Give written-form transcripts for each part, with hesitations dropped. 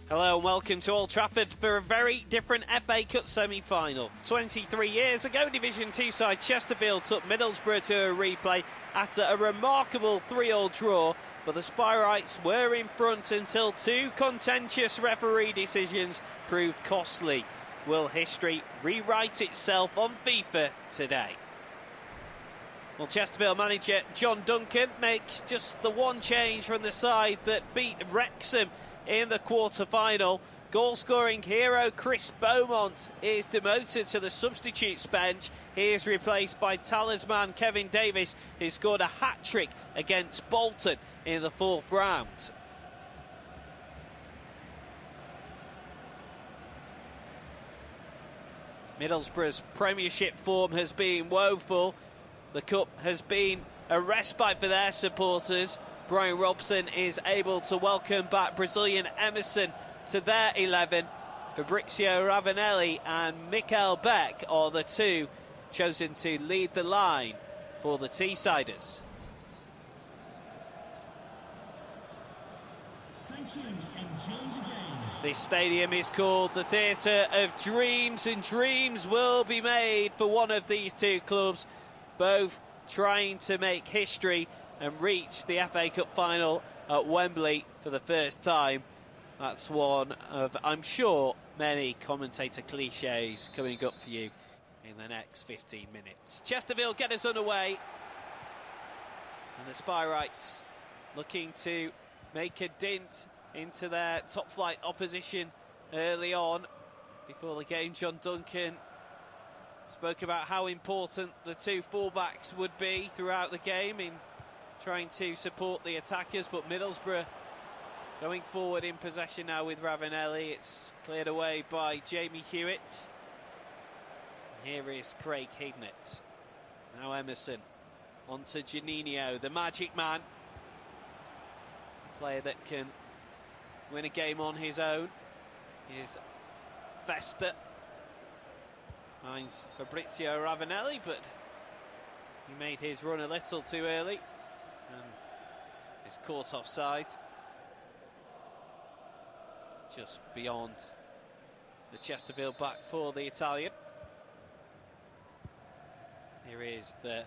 Hello and welcome to Old Trafford for a very different FA Cup semi-final. 23 years ago, Division 2 side Chesterfield took Middlesbrough to a replay after a remarkable 3-3 draw, but the Spyrites were in front until two contentious referee decisions proved costly. Will history rewrite itself on Fifa today? Well, Chesterfield manager John Duncan makes just the one change from the side that beat Wrexham in the quarter-final. Goal-scoring hero Chris Beaumont is demoted to the substitutes bench. He is replaced by talisman Kevin Davis, who scored a hat-trick against Bolton in the fourth round. Middlesbrough's Premiership form has been woeful. The Cup has been a respite for their supporters. Brian Robson is able to welcome back Brazilian Emerson to their 11. Fabrizio Ravanelli and Mikael Beck are the two chosen to lead the line for the Teessiders. Thank you. Enjoy the game. This stadium is called the Theatre of Dreams, and dreams will be made for one of these two clubs, both trying to make history and reach the FA Cup final at Wembley for the first time. That's one of, I'm sure, many commentator cliches coming up for you in the next 15 minutes. Chesterfield get us underway, and the Spyrites looking to make a dint into their top-flight opposition early on. Before the game, John Duncan spoke about how important the two fullbacks would be throughout the game in trying to support the attackers, but Middlesbrough going forward in possession now with Ravanelli. It's cleared away by Jamie Hewitt. Here is Craig Hignett. Now Emerson onto Juninho, the magic man. A player that can win a game on his own is Festa. Finds Fabrizio Ravanelli, but he made his run a little too early and is caught offside just beyond the Chesterfield back for the Italian. Here is the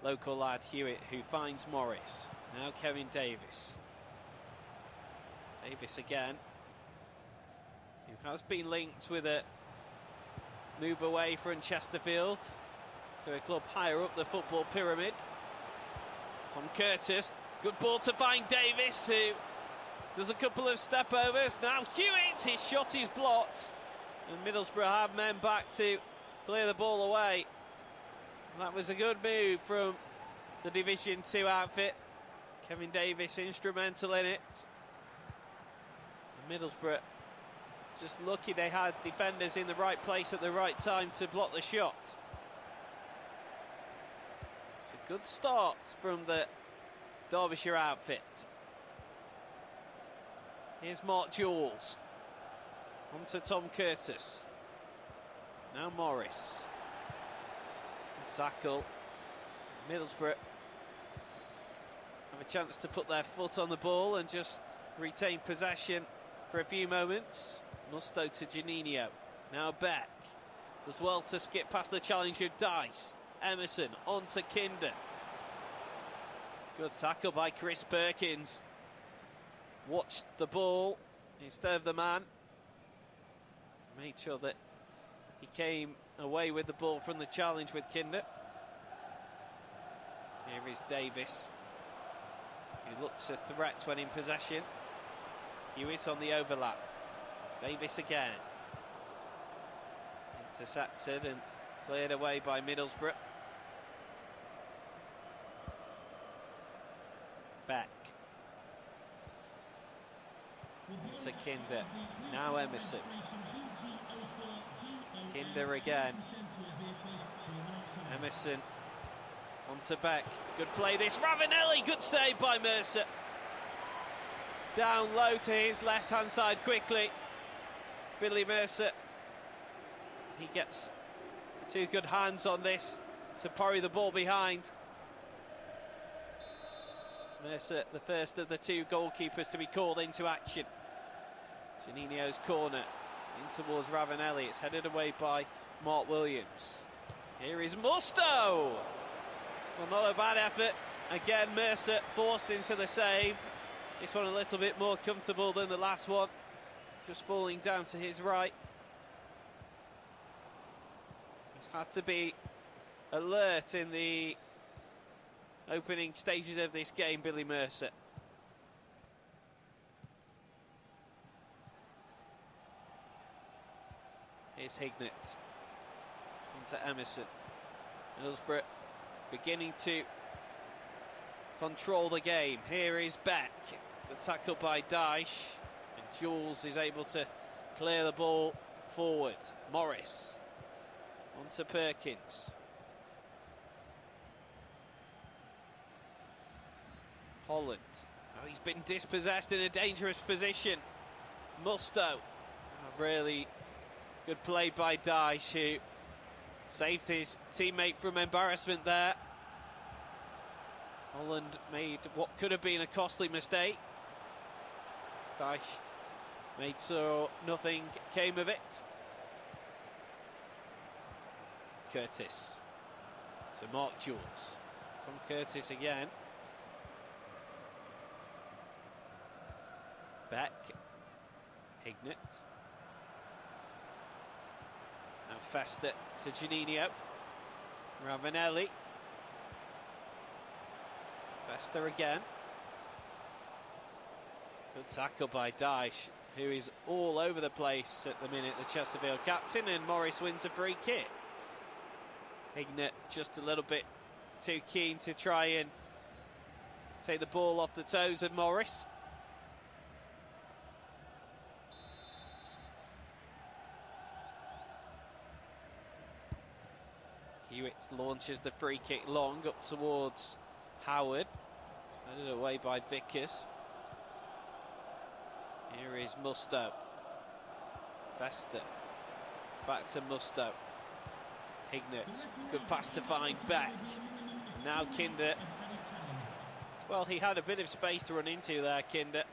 local lad Hewitt, who finds Morris. Now Kevin Davis. Davis again, who has been linked with a move away from Chesterfield to a club higher up the football pyramid. Tom Curtis, good ball to find Davis, who does a couple of step overs. Now Hewitt, his shot is blocked, and Middlesbrough have men back to clear the ball away. That was a good move from the Division 2 outfit. Kevin Davis instrumental in it. And Middlesbrough just lucky they had defenders in the right place at the right time to block the shot. It's a good start from the Derbyshire outfit. Here's Mark Jules. On to Tom Curtis. Now Morris. Tackle. Middlesbrough have a chance to put their foot on the ball and just retain possession for a few moments. Musto to Juninho. Now Beck does well to skip past the challenge of Dice. Emerson on to Kinder. Good tackle by Chris Perkins. Watched the ball instead of the man. Made sure that he came away with the ball from the challenge with Kinder. Here is Davis, who looks a threat when in possession. Hewitt on the overlap. Davis again. Intercepted and cleared away by Middlesbrough. Beck. To Kinder. Now Emerson. Kinder again. Emerson onto Beck. Good play this. Ravanelli, good save by Mercer. Down low to his left-hand side quickly. Billy Mercer. He gets two good hands on this to parry the ball behind. Mercer, the first of the two goalkeepers to be called into action. Juninho's corner in towards Ravanelli. It's headed away by Mark Williams. Here is Musto. Well, not a bad effort. Again, Mercer forced into the save. This one a little bit more comfortable than the last one. Just falling down to his right. He's had to be alert in the opening stages of this game, Billy Mercer. Here's Hignett into Emerson. Middlesbrough beginning to control the game. Here is Beck. Good tackle by Dyche. And Jules is able to clear the ball forward. Morris. On to Perkins. Holland. Oh, he's been dispossessed in a dangerous position. Musto. Oh, really good play by Dyche, who saved his teammate from embarrassment there. Holland made what could have been a costly mistake. Dyche made so nothing came of it. Curtis. So Mark Jules. Tom Curtis again. Beck. Hignett. Now Fester to Juninho. Ravanelli. Fester again. Good tackle by Dyche, who is all over the place at the minute, the Chesterfield captain, and Morris wins a free kick. Hignett just a little bit too keen to try and take the ball off the toes of Morris. Hewitt launches the free kick long up towards Howard. Sent it away by Vickers. Here is Musto. Fester. Back to Musto. Hignett. Good pass to find Beck. Now Kinder. Well, he had a bit of space to run into there, Kinder.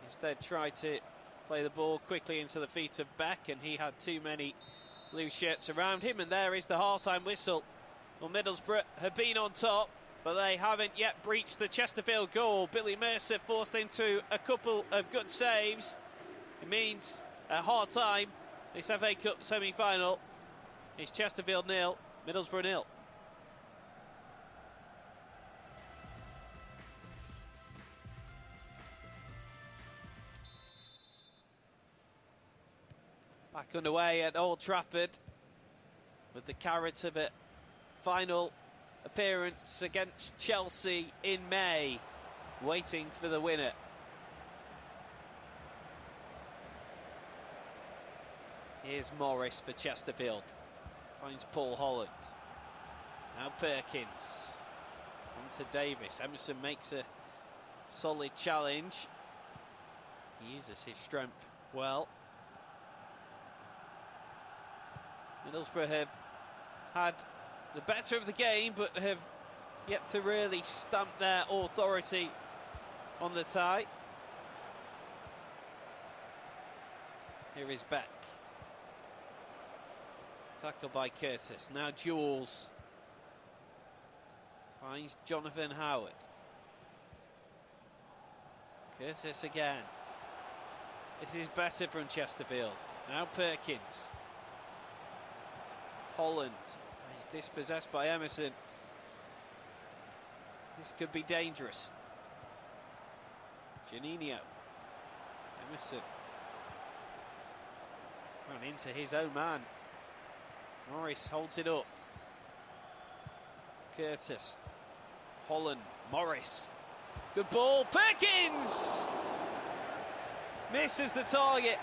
Instead tried to play the ball quickly into the feet of Beck, and he had too many blue shirts around him, and there is the half-time whistle. Well, Middlesbrough have been on top, but they haven't yet breached the Chesterfield goal. Billy Mercer forced into a couple of good saves. It means at half-time, this FA Cup semi-final is Chesterfield 0, Middlesbrough 0. Back underway at Old Trafford with the carrot of a final appearance against Chelsea in May, waiting for the winner. Here's Morris for Chesterfield. Finds Paul Holland. Now Perkins. On to Davis. Emerson makes a solid challenge. He uses his strength well. Middlesbrough have had the better of the game, but have yet to really stamp their authority on the tie. Here is Beck. Tackle by Curtis. Now Jules finds Jonathan Howard. Curtis again. This is better from Chesterfield. Now Perkins. Holland. He's dispossessed by Emerson. This could be dangerous. Juninho. Emerson. Run into his own man. Morris holds it up. Curtis. Holland. Morris. Good ball. Perkins! Misses the target.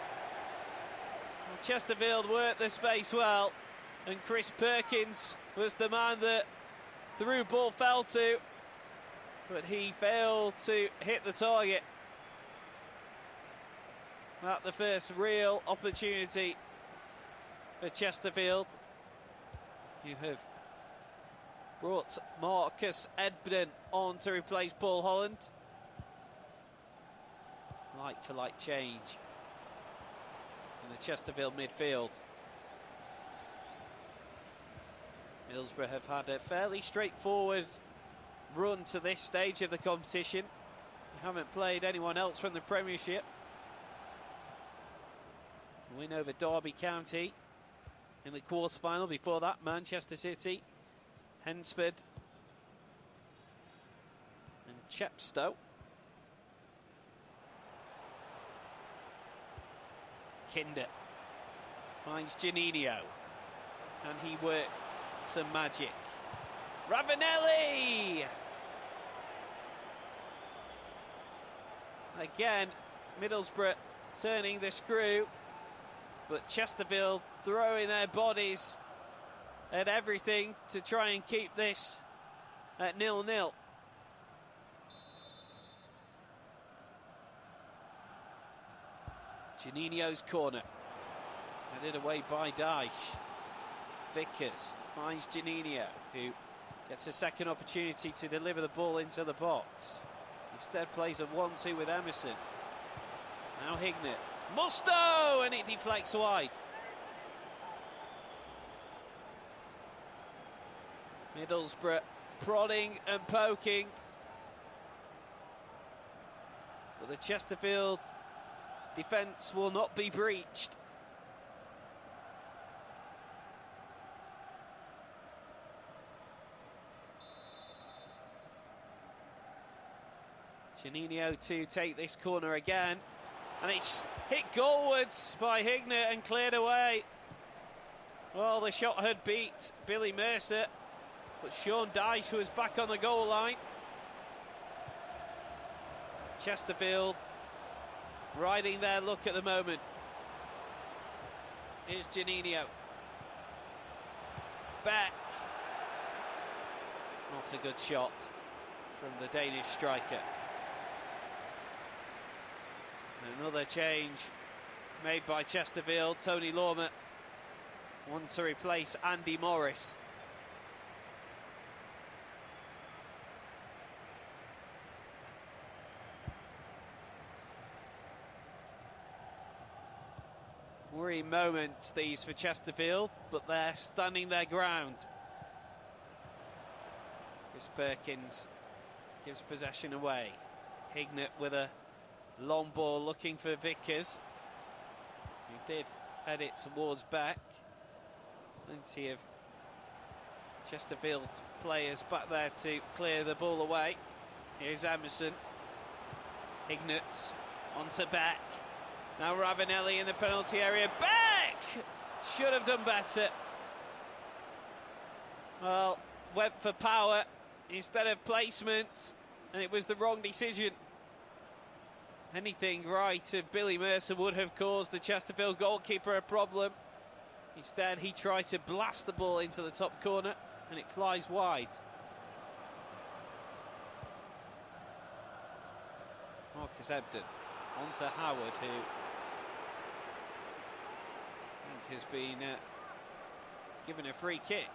Chesterfield worked the space well. And Chris Perkins was the man that the through ball fell to. But he failed to hit the target. That's the first real opportunity for Chesterfield, who have brought Marcus Edbden on to replace Paul Holland. Like for like change in the Chesterfield midfield. Middlesbrough have had a fairly straightforward run to this stage of the competition. They haven't played anyone else from the Premiership. Win over Derby County in the quarter-final. Before that, Manchester City, Hensford and Chepstow. Kinder finds Janino. Can he work some magic? Ravanelli! Again, Middlesbrough turning the screw, but Chesterfield throwing their bodies at everything to try and keep this at 0-0. Janino's corner, headed away by Dyche. Vickers finds Janino, who gets a second opportunity to deliver the ball into the box. Instead plays a 1-2 with Emerson. Now Hignett. Musto! And it deflects wide. Middlesbrough prodding and poking. But the Chesterfield defence will not be breached. Janino to take this corner again, and it's hit goalwards by Hignett and cleared away. Well, the shot had beat Billy Mercer, but Sean Dyche was back on the goal line. Chesterfield riding their luck at the moment. Here's Janino. Back. Not a good shot from the Danish striker. Another change made by Chesterfield. Tony Lormer, one to replace Andy Morris. Worrying moments these for Chesterfield, but they're standing their ground. Chris Perkins gives possession away. Hignett with a long ball looking for Vickers, who did head it towards back. Plenty of Chesterfield players back there to clear the ball away. Here's Emerson. Hignett onto back. Now Ravanelli in the penalty area. Back! Should have done better. Well, went for power instead of placement, and it was the wrong decision. Anything right of Billy Mercer would have caused the Chesterfield goalkeeper a problem. Instead, he tried to blast the ball into the top corner, and it flies wide. Marcus Ebden onto Howard, who I think has been given a free kick.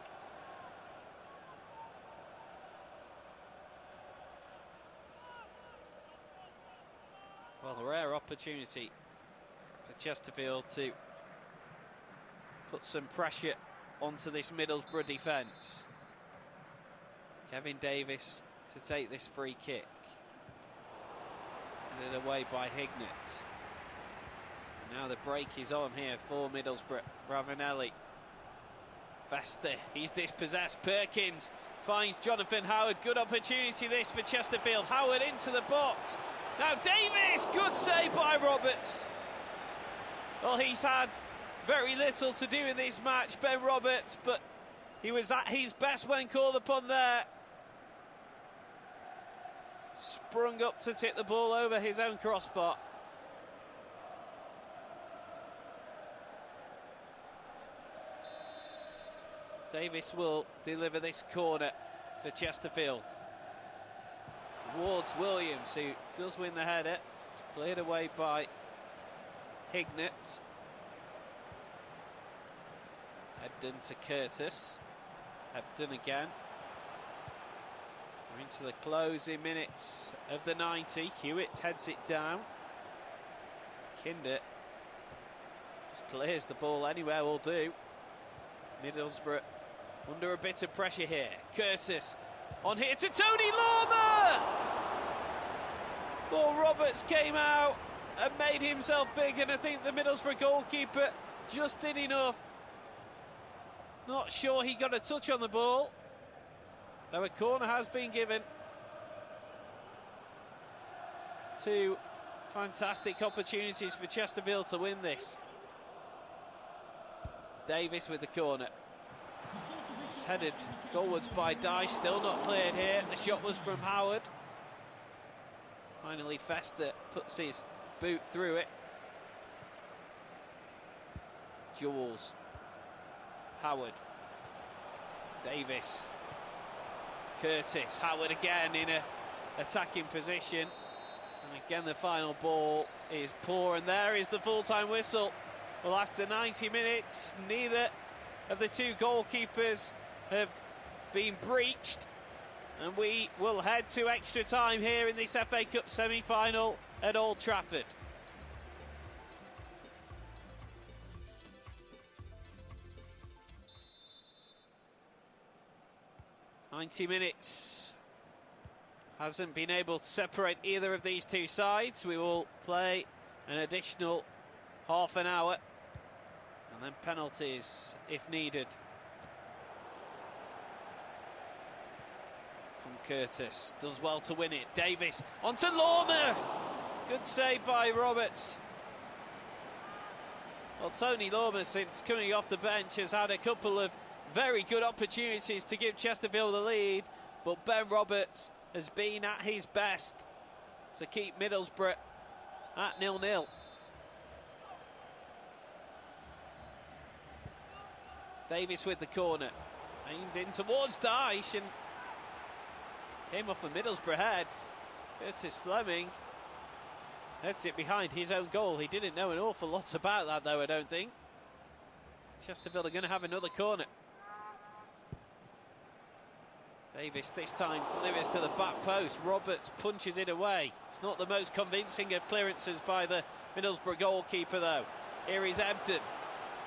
Well, a rare opportunity for Chesterfield to put some pressure onto this Middlesbrough defence. Kevin Davis to take this free kick. Headed away by Hignett. And now the break is on here for Middlesbrough. Ravanelli. Vester, he's dispossessed. Perkins finds Jonathan Howard. Good opportunity this for Chesterfield. Howard into the box. Now Davis, good save by Roberts. Well, he's had very little to do in this match, Ben Roberts, but he was at his best when called upon there. Sprung up to tip the ball over his own crossbar. Davis will deliver this corner for Chesterfield. Towards Williams, who does win the header. It's cleared away by Hignett. Ebden to Curtis. Ebden again. We're into the closing minutes of the 90. Hewitt heads it down. Kinder Just clears the ball anywhere will do. Middlesbrough under a bit of pressure here. Curtis on here to Tony Lormer! Well, Roberts came out and made himself big, and I think the Middlesbrough goalkeeper just did enough. Not sure he got a touch on the ball, though a corner has been given. Two fantastic opportunities for Chesterfield to win this. Davis with the corner. It's headed goalwards by Dyche, still not cleared here. The shot was from Howard. Finally Fester puts his boot through it. Jules. Howard. Davis. Curtis. Howard again in a attacking position. And again the final ball is poor, and there is the full-time whistle. Well, after 90 minutes, neither of the two goalkeepers have been breached, and we will head to extra time here in this FA Cup semi-final at Old Trafford. "90 minutes hasn't been able to separate either of these two sides. We will play an additional half an hour, and then penalties if needed. Tom Curtis does well to win it. Davis onto Lormer. Good save by Roberts. Well, Tony Lormer, since coming off the bench, has had a couple of very good opportunities to give Chesterfield the lead, but Ben Roberts has been at his best to keep Middlesbrough at 0-0. Davis with the corner, aimed in towards Dyche, and came off a Middlesbrough head. Curtis Fleming heads it behind his own goal. He didn't know an awful lot about that, though, I don't think. Chesterfield are going to have another corner. Davis this time delivers to the back post. Roberts punches it away. It's not the most convincing of clearances by the Middlesbrough goalkeeper, though. Here is Ebden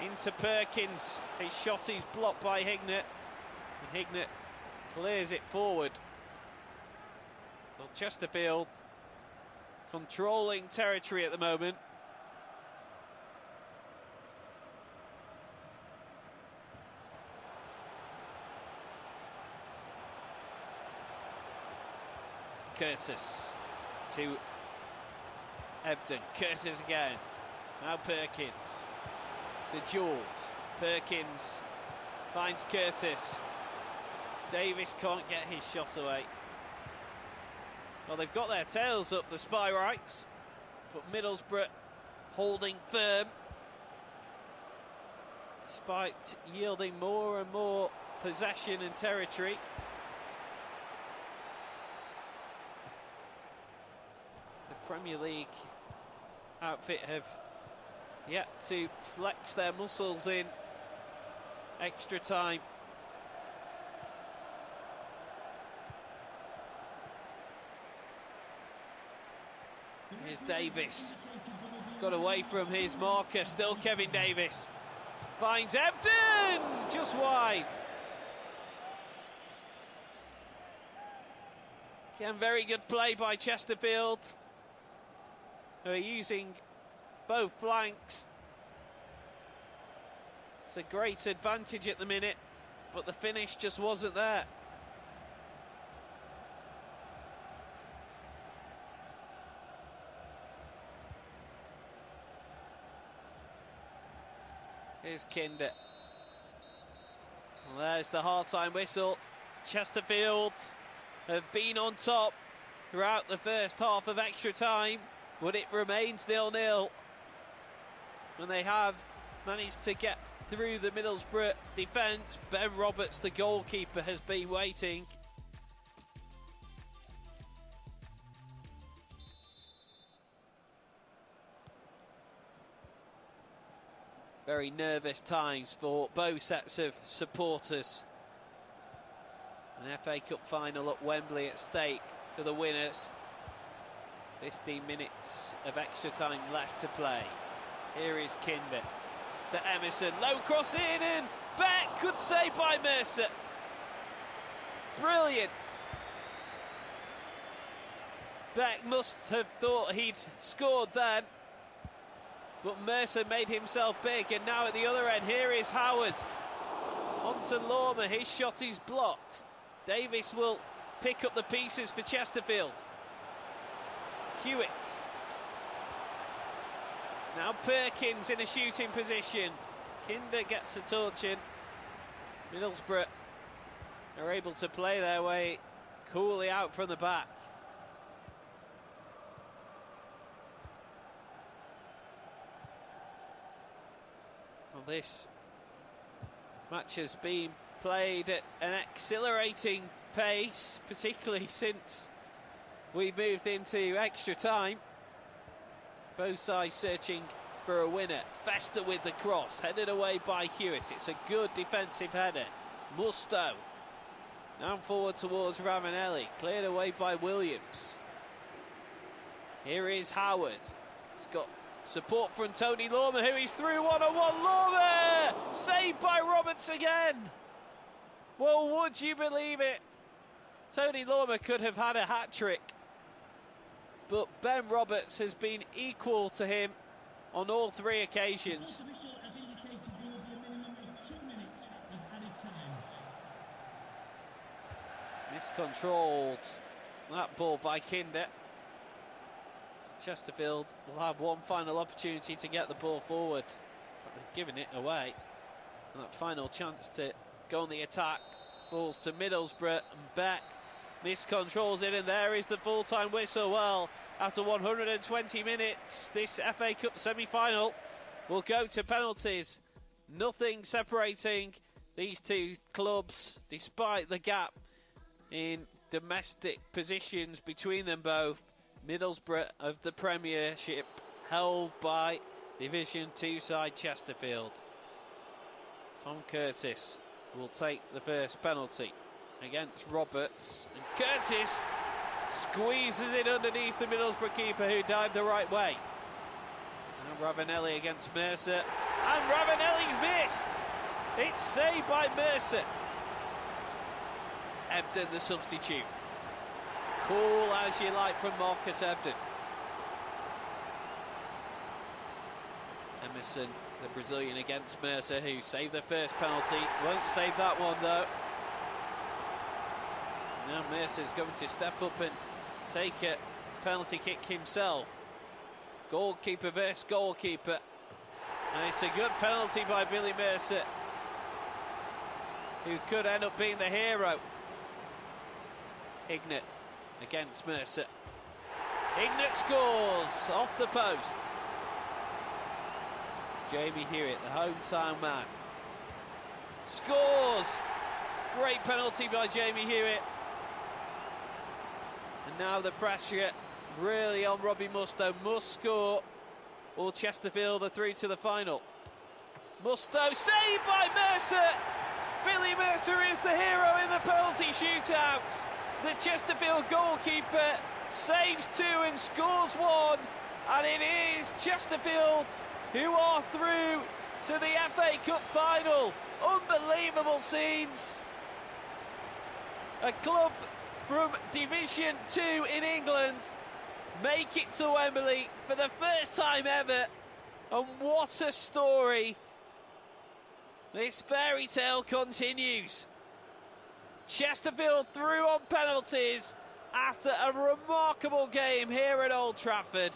into Perkins. His shot is blocked by Hignett, and Hignett clears it forward. Well, Chesterfield controlling territory at the moment. Curtis to Ebden. Curtis again. Now Perkins to Jules. Perkins finds Curtis. Davis can't get his shot away. Well, they've got their tails up, the Spy-Rights, but Middlesbrough holding firm, despite yielding more and more possession and territory. The Premier League outfit have yet to flex their muscles in extra time. Here's Davis. Got away from his marker. Still Kevin Davis. Finds Ebden! Just wide. Again, very good play by Chesterfield, who are using both flanks. It's a great advantage at the minute, but the finish just wasn't there. Here's Kinder. Well, there's the half-time whistle. Chesterfield have been on top throughout the first half of extra time, but it remains 0-0. And they have managed to get through the Middlesbrough defence. Ben Roberts, the goalkeeper, has been waiting. Very nervous times for both sets of supporters. An FA Cup final at Wembley at stake for the winners. 15 minutes of extra time left to play. Here is Kinder. to Emerson. Low cross in, and Beck, good save by Mercer. Brilliant. Beck must have thought he'd scored then, but Mercer made himself big, and now at the other end, here is Howard. On to Lormer, his shot is blocked. Davis will pick up the pieces for Chesterfield. Hewitt. Now Perkins in a shooting position. Kinder gets a touch in. Middlesbrough are able to play their way coolly out from the back. Well, this match has been played at an exhilarating pace, particularly since we moved into extra time. Both sides searching for a winner. Fester with the cross, headed away by Hewitt. It's a good defensive header. Musto now forward towards Ravanelli, cleared away by Williams. Here is Howard. He's got support from Tony Lormer, who is through one-on-one. Lormer! Saved by Roberts again. Well, would you believe it? Tony Lormer could have had a hat-trick, but Ben Roberts has been equal to him on all three occasions. Miscontrolled that ball by Kinder. Chesterfield will have one final opportunity to get the ball forward. They've given it away. And that final chance to go on the attack falls to Middlesbrough, and Beck miscontrols it, and there is the full-time whistle. Well, after 120 minutes, this FA Cup semi-final will go to penalties. Nothing separating these two clubs, despite the gap in domestic positions between them both. Middlesbrough of the Premiership, held by Division 2 side Chesterfield. Tom Curtis will take the first penalty against Roberts, and Curtis squeezes it underneath the Middlesbrough keeper, who dived the right way. Now Ravanelli against Mercer, and Ravanelli's missed. It's saved by Mercer. Ebden the substitute. Cool as you like from Marcus Ebden. Emerson, the Brazilian, against Mercer, who saved the first penalty. Won't save that one though. Now Mercer's going to step up and take a penalty kick himself. Goalkeeper versus goalkeeper. And it's a good penalty by Billy Mercer, who could end up being the hero. Ignat against Mercer. Ignat scores off the post. Jamie Hewitt, the hometown man, scores. Great penalty by Jamie Hewitt. And now the pressure really on Robbie Musto. Must score, or Chesterfield are through to the final. Musto, saved by Mercer. Billy Mercer is the hero in the penalty shootout. The Chesterfield goalkeeper saves two and scores one, and it is Chesterfield who are through to the FA Cup final. Unbelievable scenes. A club from Division 2 in England make it to Wembley for the first time ever, and what a story. This fairy tale continues. Chesterfield through on penalties after a remarkable game here at Old Trafford.